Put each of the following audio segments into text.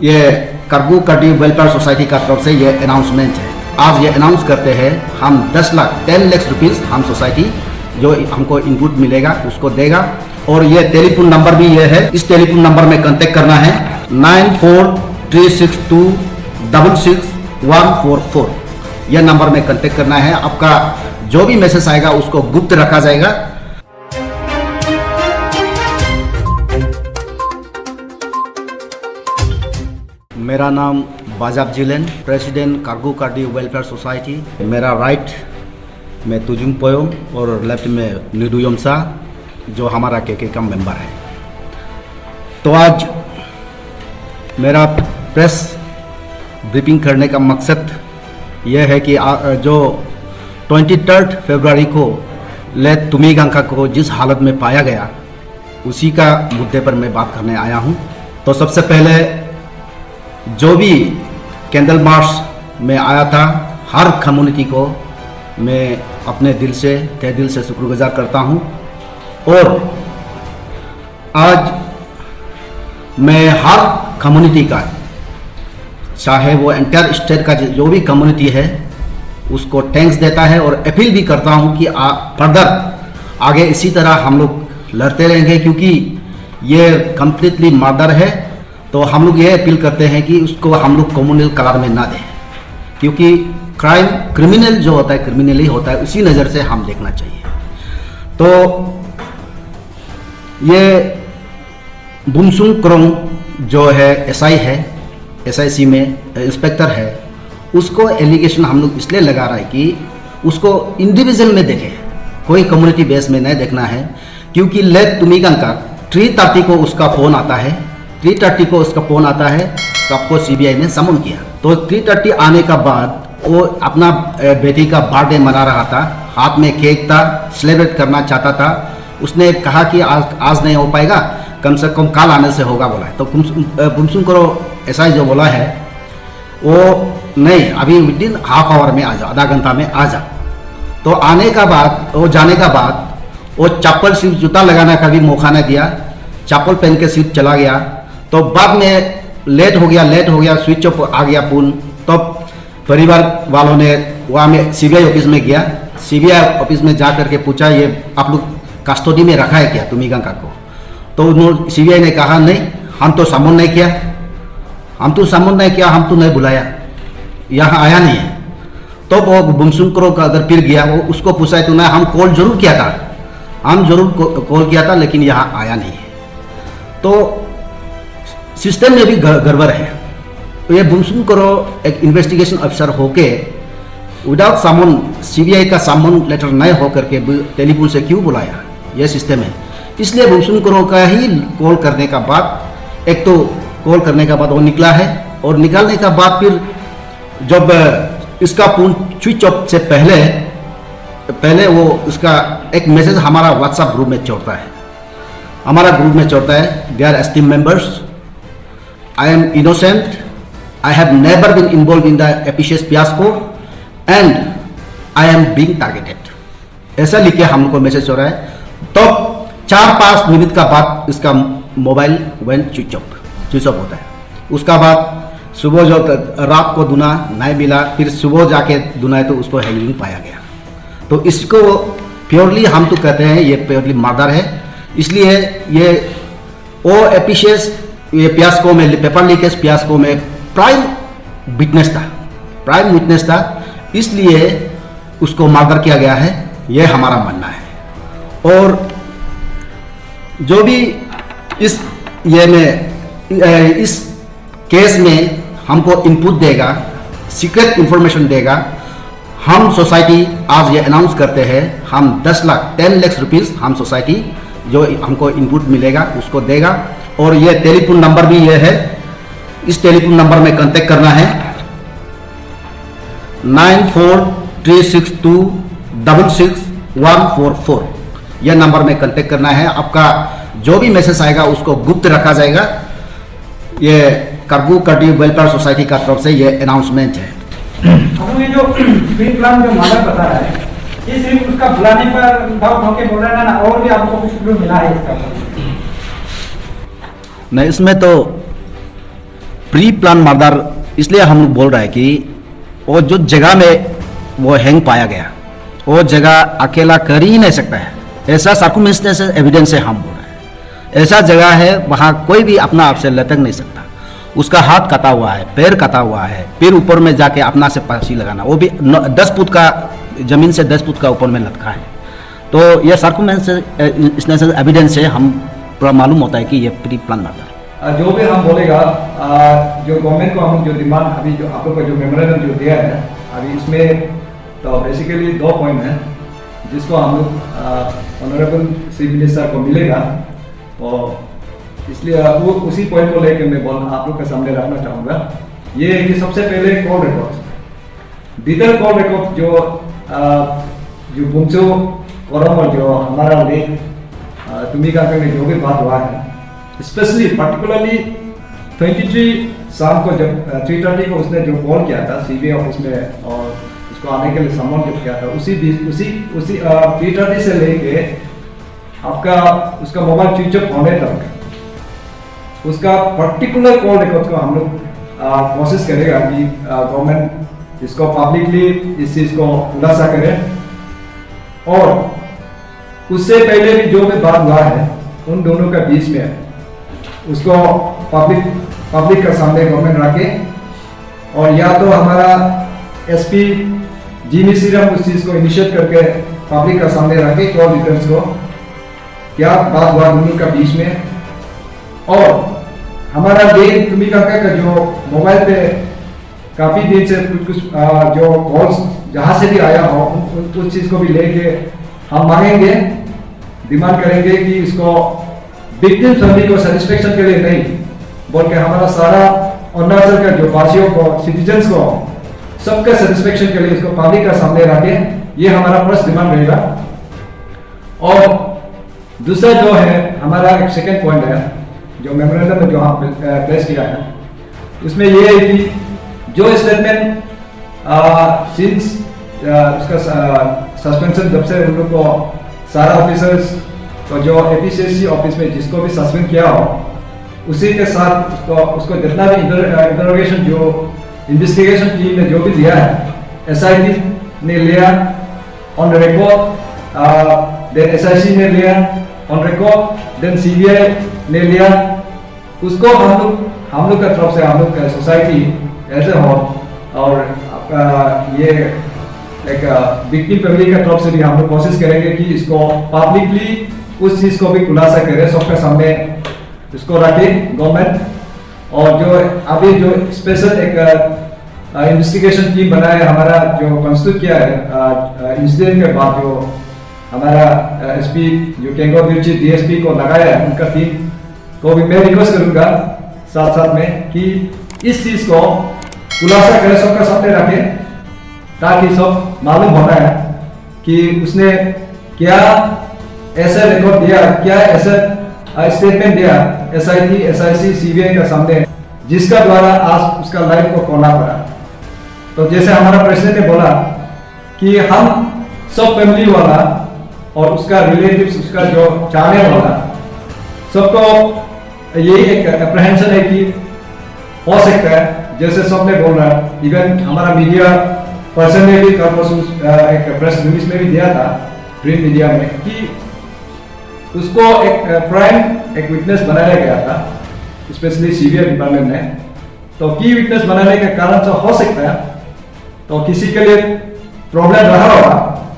ये करगू कटी welfare society का तरफ से ये अनाउंसमेंट है। आज ये अनाउंस करते हैं हम 10 लाख रुपीस हम सोसाइटी जो हमको इनपुट मिलेगा उसको देगा। और ये टेलीफोन नंबर भी ये है, इस टेलीफोन नंबर में कांटेक्ट करना है 9436266144। यह नंबर में कांटेक्ट करना है। आपका जो भी मैसेज आएगा उसको गुप्त रखा जाएगा। मेरा नाम बाजाब जिलेन, प्रेसिडेंट करगू कार्डी वेलफेयर सोसाइटी। मेरा राइट में तुजुम पोयोम और लेफ्ट में निडुयम सा जो हमारा के का मेंबर है। तो आज मेरा प्रेस ब्रीफिंग करने का मकसद यह है कि जो 23 फरवरी को लेट तुमीगंका को जिस हालत में पाया गया उसी का मुद्दे पर मैं बात करने आया हूँ। तो सबसे पहले जो भी कैंडल मार्च में आया था, हर कम्युनिटी को मैं अपने दिल से तहे दिल से शुक्रगुजार करता हूँ। और आज मैं हर कम्युनिटी का, चाहे वो एंटायर स्टेट का जो भी कम्युनिटी है, उसको थैंक्स देता है और अपील भी करता हूँ कि फर्दर आगे इसी तरह हम लोग लड़ते रहेंगे, क्योंकि ये कंप्लीटली मर्डर है। तो हम लोग ये अपील करते हैं कि उसको हम लोग कम्युनल कलर में ना दें, क्योंकि क्रिमिनल जो होता है क्रिमिनल ही होता है, उसी नज़र से हम देखना चाहिए। तो ये बुमसुंग क्रोंग जो है एसआई है, एसआईसी में इंस्पेक्टर है, उसको एलिगेशन हम लोग इसलिए लगा रहा है कि उसको इंडिविजुअल में देखें, कोई कम्युनिटी बेस में नहीं देखना है। क्योंकि लेट तुमीगंका 3:30 को उसका फ़ोन आता है, 3:30 को उसका फ़ोन आता है तो आपको सीबीआई ने समन किया। तो 3:30 आने का बाद वो अपना बेटी का बर्थडे मना रहा था, हाथ में केक था, सेलिब्रेट करना चाहता था। उसने कहा कि आज नहीं हो पाएगा, कम से कम कल आने से होगा बोला है। तो बुमसुंग करो ऐसा ही जो बोला है वो नहीं, अभी विदिन हाफ आवर में आ जाओ, आधा घंटा में आ जा। तो आने का बाद, वो जाने का बाद वो चप्पल सिर्फ जूता लगाने का भी मौका नहीं दिया, चप्पल पहन के सिर्फ चला गया। तो बाद में लेट हो गया, स्विच ऑफ आ गया फोन। तो परिवार वालों ने वहाँ में सीबीआई ऑफिस में गया, सीबीआई ऑफिस में जा करके पूछा ये आप लोग कस्टडी में रखा है क्या तुमीगंका को? तो उन्होंने सीबीआई ने कहा नहीं, हम तो समन नहीं किया, हम तो नहीं बुलाया, यहाँ आया नहीं है। तो वो बुमसुंग क्रो का अगर फिर गया, वो उसको पूछा है तो ना, हम कॉल जरूर किया था, कॉल किया था, लेकिन यहाँ आया नहीं है। तो सिस्टम में भी गड़बड़ है। तो ये बुमसुंग करो एक इन्वेस्टिगेशन अफसर होके विदाउट समन, सीबीआई का समन लेटर नहीं हो करके टेलीफोन से क्यों बुलाया? यह सिस्टम है। इसलिए बुमसुंग करो का ही कॉल करने का बाद, एक तो कॉल करने का बाद वो निकला है, और निकालने का बाद फिर जब इसका फोन स्विच ऑफ से पहले वो उसका एक मैसेज हमारा व्हाट्सएप ग्रुप में चढ़ता है, their esteem members, I am innocent. I have never been involved in the Epicious fiasco and I am being targeted. ऐसा लिखे हमको मैसेज हो रहा है। तो 4-5 मिनट का बाद इसका मोबाइल स्विच ऑफ होता है। उसका बाद सुबह जो रात को दुना नहीं मिला, फिर सुबह जाके दुनाए तो उसको हैंगिंग पाया गया। तो इसको प्योरली हम तो कहते हैं ये प्योरली मर्डर है। इसलिए ये ओ एपिशियस ये फियास्को में, पेपर लीकेज फियास्को में प्राइम विटनेस था, इसलिए उसको मर्डर किया गया है, यह हमारा मानना है। और जो भी इस केस में हमको इनपुट देगा, सीक्रेट इंफॉर्मेशन देगा, हम सोसाइटी आज ये अनाउंस करते हैं हम 10 लाख रुपीस हम सोसाइटी जो हमको इनपुट मिलेगा उसको देगा। और ये टेलीफोन नंबर भी ये है, इस टेलीफोन नंबर में कांटेक्ट करना है 9436266144। यह नंबर में कांटेक्ट करना है। आपका जो भी मैसेज आएगा उसको गुप्त रखा जाएगा। ये करगू कार्डी वेलफेयर सोसाइटी का तरफ से ये अनाउंसमेंट है। ये जो प्लान जो मर्डर बता रहा है, ये सिर्फ उसका बुलाने पर डाउट होके बोल रहा है ना, और भी आपको कुछ मिला है इसका? नहीं, इसमें तो प्री प्लान मर्डर इसलिए हम लोग बोल रहे हैं कि वो जो जगह में वो हैंग पाया गया, वो जगह अकेला कर ही नहीं सकता है, ऐसा सर्कमस्टेंशियल एविडेंस से हम बोल रहे हैं। ऐसा जगह है वहाँ कोई भी अपना आप से लटक नहीं सकता। उसका हाथ कटा हुआ है, पैर कटा हुआ है, फिर ऊपर में जाके अपना से फांसी लगाना, वो भी 10 फुट का जमीन से 10 फुट का ऊपर में लटका है। तो यह सर्कमस्टेंशियल एविडेंस से हम पूरा मालूम होता है कि ये प्री प्लान मर्डर। जो भी हम बोलेगा, जो गवर्नमेंट को हम जो डिमांड अभी जो आप लोग का जो मेमोरेंडम जो दिया है अभी इसमें, तो बेसिकली 2 पॉइंट हैं जिसको हम लोग ऑनरेबल चीफ मिनिस्टर को मिलेगा, और इसलिए वो उसी पॉइंट को लेकर मैं आप लोग के सामने रखना चाहूँगा। ये है कि सबसे पहले call record, detail call record जो बुमचो कोरम और जो हमारा लेख तुमिका में जो भी बात हुआ है, स्पेशली पर्टिकुलरली 23 शाम को जब 3:30 को उसने जो कॉल किया था सीबीआई ऑफिस में और उसको आने के लिए सम्मान जो किया था, उसी 3:30 से लेके आपका उसका मोबाइल स्विच ऑफ होने तक उसका पर्टिकुलर कॉल रिकॉर्ड को हम लोग कोशिश करेगा कि गवर्नमेंट इसको पब्लिकली इस चीज को खुलासा करे, और उससे पहले भी जो भी बात हुआ है उन दोनों के बीच में उसको पब्लिक का सामने गवर्नमेंट रखे, और या तो हमारा एसपी जीनी सीरम उस चीज को इनिशिएट करके पब्लिक का सामने रखे कॉल डिटेल्स को, क्या बात हुआ दोनों का बीच में, और हमारा ये तुमिका का जो मोबाइल पे काफी दिन से कुछ जो कॉल्स जहां से भी आया हो उस चीज को भी लेके हम मांगेंगे, डिमांड करेंगे कि इसको विक्टिम फैमिली को सेटिस्फेक्शन के लिए नहीं बोल के हमारा सारा अरुणाचल का जो वासियों को, सिटीजन्स को, सबका सेटिस्फेक्शन के लिए इसको पब्लिक का सामने रखे, ये हमारा फर्स्ट डिमांड रहेगा। और दूसरा जो है हमारा एक सेकेंड पॉइंट है जो मेमोरेंडम में जो हम प्लेस किया है, उसमें ये है कि जो स्टेटमेंट सिंस उसका सस्पेंशन जब से उन लोग को सारा ऑफिसर्स तो जो एपीसीएससी ऑफिस में जिसको भी सस्पेंड किया हो उसी के साथ उसको जितना भी इंटरोगेशन जो इन्वेस्टिगेशन टीम ने जो भी दिया है, एसआईटी ने लिया ऑन रिकॉर्ड, देन एसआईसी ने लिया ऑन रिकॉर्ड, देन सीबीआई ने लिया, उसको हम लोग का तरफ से, हम लोग का सोसाइटी ऐसे हो, और ये एक विक्टिम फैमिली का तरफ से भी हम लोग कोशिश करेंगे कि इसको पब्लिकली उस चीज को भी खुलासा करे, सबके सामने इसको रखे गवर्नमेंट। और जो अभी जो स्पेशल एक इन्वेस्टिगेशन टीम बना है हमारा, जो कंस्टिट्यूट किया है इंसिडेंट के बाद, जो हमारा एसपी जो केंगो दिर्ची डीएसपी को लगाया है, उनका टीम को भी मैं रिक्वेस्ट करूंगा साथ साथ में कि इस चीज को खुलासा करे, सबके सामने रखे, ताकि सब मालूम होना है कि उसने क्या ऐसा रिकॉर्ड दिया, क्या ऐसा स्टेटमेंट दिया एसआईटी, एसआईसी, सीबीआई का सामने, जिसका द्वारा आज उसका लाइफ को खोना पड़ा। तो जैसे हमारा प्रेसिडेंट ने बोला कि हम सब फैमिली वाला और उसका रिलेटिव्स, उसका जो चाहने वाला, सबको यही एक अप्रहेंशन है कि हो सकता है, जैसे सबने बोल रहा है, इवन हमारा मीडिया पर्सन ने भी एक प्रेस रिलीज में भी दिया था प्रिंट मीडिया में, कि उसको एक प्राइम एक विटनेस बनाया गया था, स्पेशली सीबीआई डिपार्टमेंट ने। तो की विटनेस बनाने के कारण से हो सकता है तो किसी के लिए प्रॉब्लम रहा होगा,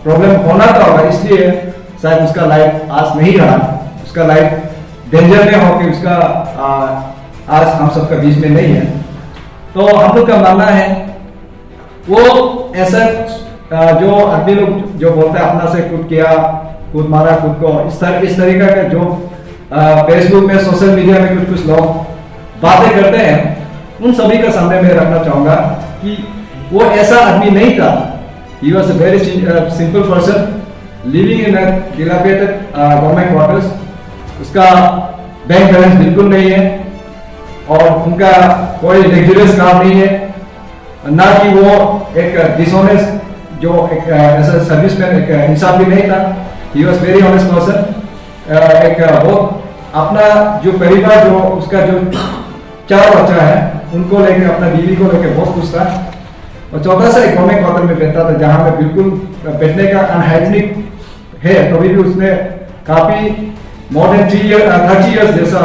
प्रॉब्लम होना था होगा, इसलिए शायद उसका लाइफ आज नहीं रहा, उसका लाइफ डेंजर में हो कि उसका आज हम सबका बीच में नहीं है। तो हम लोग का मानना है वो ऐसा जो आदमी लोग जो बोलते हैं अपना से खुद किया, खुद मारा खुद को, इस तरीका का जो फेसबुक में, सोशल मीडिया में कुछ लोग बातें करते हैं, उन सभी का सामने में रखना चाहूंगा कि वो ऐसा आदमी नहीं था। He was a very simple person living in a dilapidated government quarters. उसका बैंक बैलेंस बिल्कुल नहीं है और उनका कोई लग्जरियस कार नहीं है, ना कि वो एक डिसऑनेस्ट जो एक ऐसा सर्विसमैन एक इंसान भी नहीं था। He was very honest person. एक बहुत अपना जो परिवार, जो उसका जो 4 बच्चा है, उनको लेके, अपना बीवी को लेके बहुत खुश था। और छोटा सा इकोनॉमिक क्वार्टर में बैठता था जहाँ पे बिल्कुल बैठने का अनहाइजीनिक है। कभी भी उसने काफी मोर देन 30 इयर्स जैसा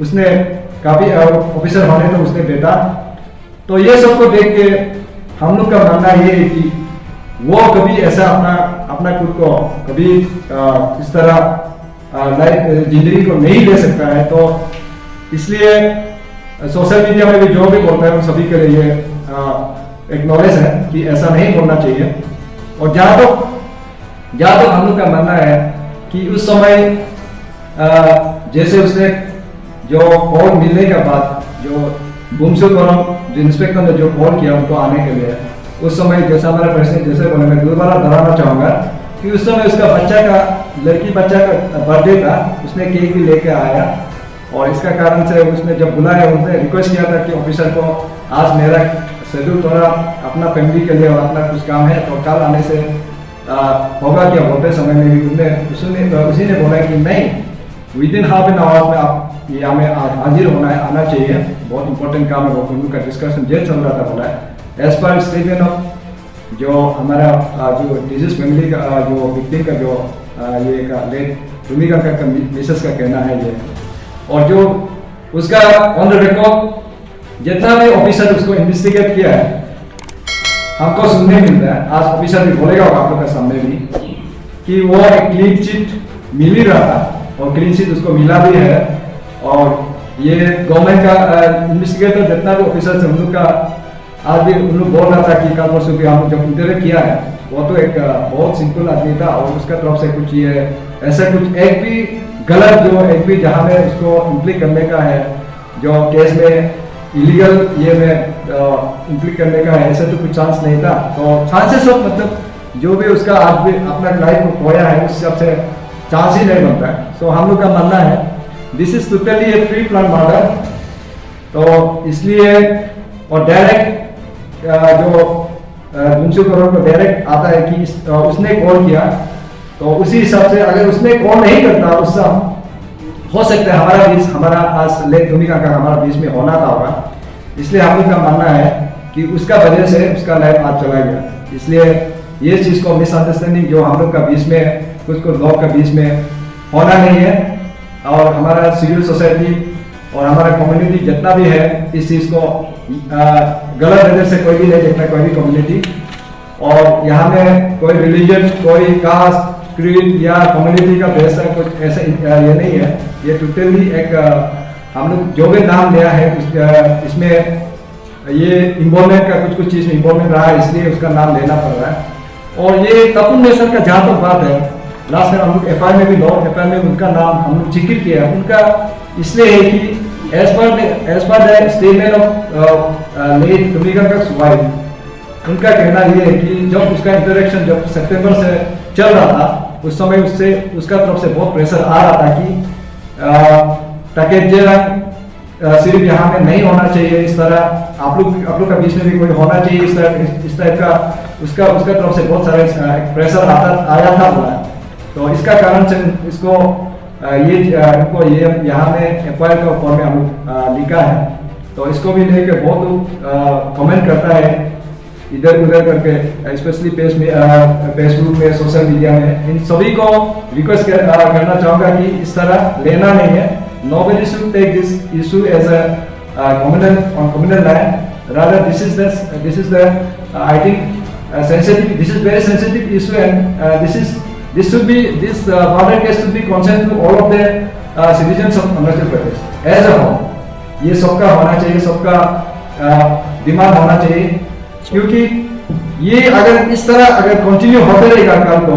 उसने काफी ऑफिसर होने तो उसने बैठा। तो ये सबको देख के हम लोग का मानना ये है कि वो कभी ऐसा अपना खुद को कभी इस तरह लाइफ जिंदगी को नहीं ले सकता है। तो इसलिए सोशल मीडिया में भी जो भी बोलता है उन सभी के लिए एक नॉलेज है कि ऐसा नहीं बोलना चाहिए। और जहाँ तक हम लोग का मानना है कि उस समय जैसे उसने जो कॉल मिलने के बाद जो बुमसू करम जो इंस्पेक्टर ने जो कॉल किया उनको आने के लिए, उस समय जैसा हमारा प्रेसिडेंट जैसे बोले, मैं दोबारा दोहराना चाहूँगा कि उस समय उसका लड़की बच्चा का बर्थडे था, उसने केक भी लेके आया। और इसका कारण से उसने जब बुलाया, उसने रिक्वेस्ट किया था कि ऑफिसर को आज मेरा शेड्यूल थोड़ा अपना फैमिली के लिए और अपना कुछ काम है तो कल आने से होगा क्या। बोलते समय में भी उसी ने बोला कि नहीं, with in half an hour में आप ये हमें हाजिर आना चाहिए, बहुत इंपॉर्टेंट काम है। वो उनका डिस्कशन जेल चल रहा था, बोला है एज पर स्टेटमेंट ऑफ जो हमारा जो डिजीज फैमिली का जो विक्टिम का जो ये का लेट भूमिका का मिसेस का कहना है ये। और जो उसका ऑन द रिकॉर्ड जितना भी ऑफिसर उसको इन्वेस्टिगेट किया है हमको सुनने मिलता है, आज ऑफिसर भी बोलेगा आप लोग के सामने भी कि वो एक क्लीन चिट मिल ही रहा था और क्लीन चिट उसको मिला भी है। और ये गवर्नमेंट का इन्वेस्टिगेटर जितना भी ऑफिसर से उन लोग का आज भी उन लोग बोल रहा था कि कल परसों भी हम जब इंटरव्यू किया है वो तो एक बहुत सिंपल आदमी था और उसका तरफ से कुछ ये ऐसा कुछ एक भी गलत जो एक भी जहाँ में उसको इम्प्लीट करने का है जो केस में इलीगल ये में इम्प्लीट करने का है, ऐसा तो कुछ चांस नहीं था। तो चांसेस ऑफ मतलब जो भी उसका आज भी अपना लाइफ को खोया है उस हिसाब से चांस ही नहीं बनता है। सो हम लोग का मानना है this is totally A pre plan murder. तो इसलिए और डायरेक्ट जो बुमसू करोड़ को डायरेक्ट आता है कि उसने कॉल किया, तो उसी हिसाब से अगर उसने कॉल नहीं करता उस समय हो सकता है हमारा आज लेट भूमिका का हमारा बीच में होना था होगा। इसलिए हम लोग का मानना है कि उसका वजह से उसका लाइफ आज चला गया। इसलिए ये चीज़ को मिसअंडरस्टैंडिंग जो हम लोग का बीच में कुछ लोग का बीच में होना नहीं है। और हमारा सिविल सोसाइटी और हमारा कम्युनिटी जितना भी है इस चीज़ को गलत नजर से कोई भी नहीं देखना, कोई भी कम्युनिटी। और यहाँ में कोई रिलीजन, कोई कास्ट, क्रीड या कम्युनिटी का बेस है कुछ ऐसा ये नहीं है। ये टोटली एक हम लोग जो भी नाम लिया है इसमें ये इन्वॉल्वमेंट का कुछ चीज़ में इन्वॉल्वमेंट रहा है, इसलिए उसका नाम लेना पड़ रहा है। और ये तपुन नेसर का जहाँ तक बात है, लास्ट में हम लोग एफआईआर में भी एफआईआर में उनका नाम हम लोग जिक्र किया है। उनका इसलिए है कि as per the statement of late भूमिका का वाइफ, उनका कहना ये है कि जब उसका इंटरेक्शन जब सितंबर से चल रहा था उस समय उससे उसका तरफ से बहुत प्रेशर आ रहा था कि टकेजेरा सिर्फ यहाँ में नहीं होना चाहिए, इस तरह आप लोग का बीच में भी कोई होना चाहिए, इस टाइप का उसका तरफ से बहुत सारे प्रेशर आया था बोला। तो इसका कारण से इसको ये यहाँ में एफआईआर का फॉर्म में हम लोग लिखा है। तो इसको भी लेकर बहुत लोग कमेंट करता है इधर उधर करके, स्पेशली फेसबुक में, सोशल मीडिया में। इन सभी को रिक्वेस्ट करना चाहूँगा कि इस तरह लेना नहीं है। Nobody should take this issue as a communal land. Rather, this is the I think sensitive. This is very sensitive issue, and this murder case should be concerned to all of the citizens of Arunachal Pradesh as a whole. ये सबका होना चाहिए, सबका दिमाग होना चाहिए, क्योंकि ये अगर इस तरह अगर कंटिन्यू होते रहेगा कल को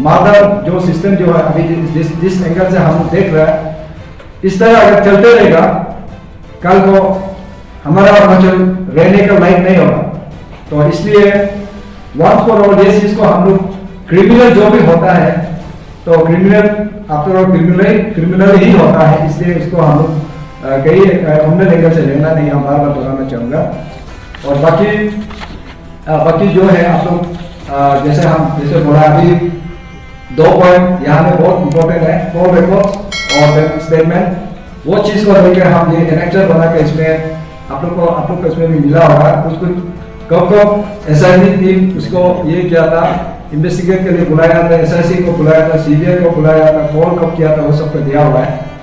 मर्डर जो सिस्टम जो है अभी जिस एंगल से हम देख रहे हैं, इस तरह अगर चलते रहेगा कल को हमारा अरुणाचल रहने का लायक नहीं होगा। तो इसलिए वंस फॉर ऑल ये चीज को हम लोग क्रिमिनल जो भी होता है तो क्रिमिनल आफ्टर ऑल क्रिमिनल ही होता है, इसलिए इसको हम लोग कई क्रिमिनल एंगल से लेना नहीं, हम बार बार दोहराना चाहूँगा। और बाकी जो है आप लोग जैसे बोला अभी 2 पॉइंट यहाँ में बहुत इंपॉर्टेंट है, 4 रिकॉर्ड्स और स्टेटमेंट, वो चीज़ को लेकर हम ये एनेक्चर बना के इसमें आप लोग को इसमें भी मिला होगा। उसको कब एसआईटी टीम उसको ये किया था, इन्वेस्टिगेट के लिए बुलाया था, एसआईसी को बुलाया था, सीबीआई को बुलाया था, कॉल कब किया था, वो सब को दिया हुआ है।